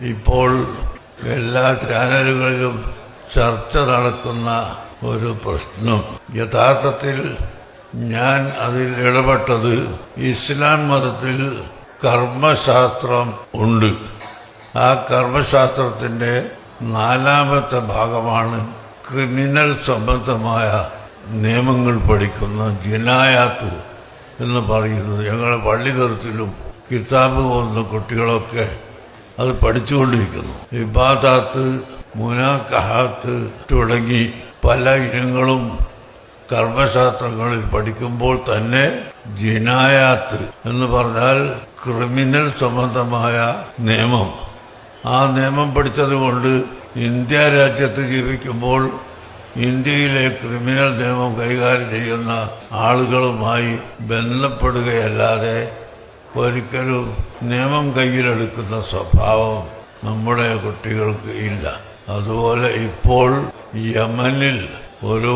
ഇപ്പോൾ എല്ലാ ചാനലുകളിലും ചർച്ച നടക്കുന്ന ഒരു പ്രശ്നം. യഥാർത്ഥത്തിൽ ഞാൻ അതിൽ ഇടപെട്ടത് ഇസ്ലാം മതത്തിൽ കർമ്മശാസ്ത്രം ഉണ്ട്. ആ കർമ്മശാസ്ത്രത്തിന്റെ 4ാമത്തെ ഭാഗമാണ് ക്രിമിനൽ സംബന്ധമായ നിയമങ്ങൾ പഠിക്കുന്ന ജിനായാത്ത് എന്ന് പറയുന്നത്. ഞങ്ങളുടെ പള്ളിതരത്തിലും കിതാബ് പോകുന്ന കുട്ടികളൊക്കെ അത് പഠിച്ചുകൊണ്ടിരിക്കുന്നു. ഇബാദാത്ത്, മുനാക്കഹാത്ത് തുടങ്ങി പല ഇനങ്ങളും കർമ്മശാസ്ത്രങ്ങളിൽ പഠിക്കുമ്പോൾ തന്നെ ജിനായാത്ത് എന്ന് പറഞ്ഞാൽ ക്രിമിനൽ സംബന്ധമായ നിയമം. ആ നിയമം പഠിച്ചതുകൊണ്ട് ഇന്ത്യ രാജ്യത്ത് ജീവിക്കുമ്പോൾ ഇന്ത്യയിലെ ക്രിമിനൽ നിയമം കൈകാര്യം ചെയ്യുന്ന ആളുകളുമായി ബന്ധപ്പെടുകയല്ലാതെ ഒരിക്കലും നിയമം കയ്യിലെടുക്കുന്ന സ്വഭാവം നമ്മുടെ കുട്ടികൾക്ക് ഇല്ല. അതുപോലെ ഇപ്പോൾ യമനിൽ ഒരു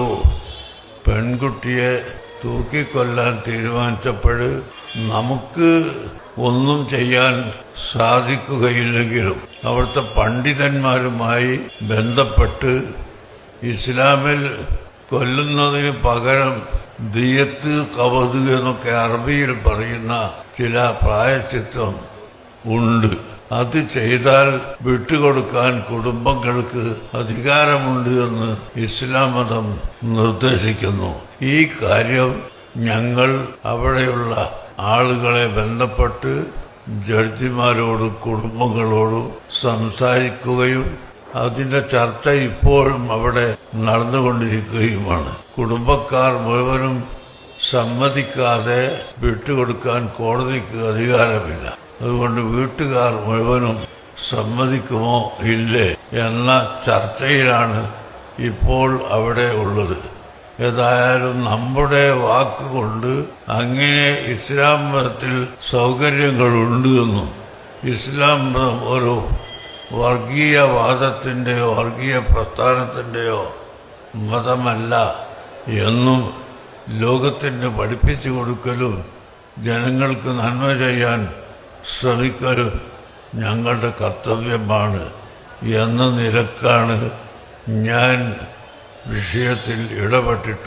പെൺകുട്ടിയെ തൂക്കിക്കൊല്ലാൻ തീരുമാനിച്ചപ്പോൾ നമുക്ക് ഒന്നും ചെയ്യാൻ സാധിക്കുകയില്ലെങ്കിലും അവിടുത്തെ പണ്ഡിതന്മാരുമായി ബന്ധപ്പെട്ട് ഇസ്ലാമിൽ കൊല്ലുന്നതിന് പകരം ദിയത്ത്, കവത് എന്നൊക്കെ അറബിയിൽ പറയുന്ന ചില പ്രായശ്ചിത്തം ഉണ്ട്. അത് ചെയ്താൽ വിട്ടുകൊടുക്കാൻ കുടുംബങ്ങൾക്ക് അധികാരമുണ്ട് എന്ന് ഇസ്ലാം മതം നിർദ്ദേശിക്കുന്നു. ഈ കാര്യം ഞങ്ങൾ അവിടെയുള്ള ആളുകളെ ബന്ധപ്പെട്ട് ജഡ്ജിമാരോടും കുടുംബങ്ങളോടും സംസാരിക്കുകയും അതിന്റെ ചർച്ച ഇപ്പോഴും അവിടെ നടന്നുകൊണ്ടിരിക്കുകയുമാണ്. കുടുംബക്കാർ മുഴുവനും സമ്മതിക്കാതെ വിട്ടുകൊടുക്കാൻ കോടതിക്ക് അധികാരമില്ല. അതുകൊണ്ട് വീട്ടുകാർ മുഴുവനും സമ്മതിക്കുമോ ഇല്ലേ എന്ന ചർച്ചയിലാണ് ഇപ്പോൾ അവിടെ ഉള്ളത്. ഏതായാലും നമ്മുടെ വാക്കുകൊണ്ട് അങ്ങനെ ഇസ്ലാം മതത്തിൽ സൗകര്യങ്ങളുണ്ട് എന്നും ഇസ്ലാം മതം ഒരു വർഗീയവാദത്തിൻ്റെയോ വർഗീയ പ്രസ്ഥാനത്തിൻ്റെയോ മതമല്ല എന്നും ലോകത്തിന് പഠിപ്പിച്ചു കൊടുക്കലും ജനങ്ങൾക്ക് നന്മ ചെയ്യാൻ ശ്രമിക്കലും ഞങ്ങളുടെ കർത്തവ്യമാണ് എന്ന നിലക്കാണ് ഞാൻ വിഷയത്തിൽ ഇടപെട്ടിട്ടുള്ളത്.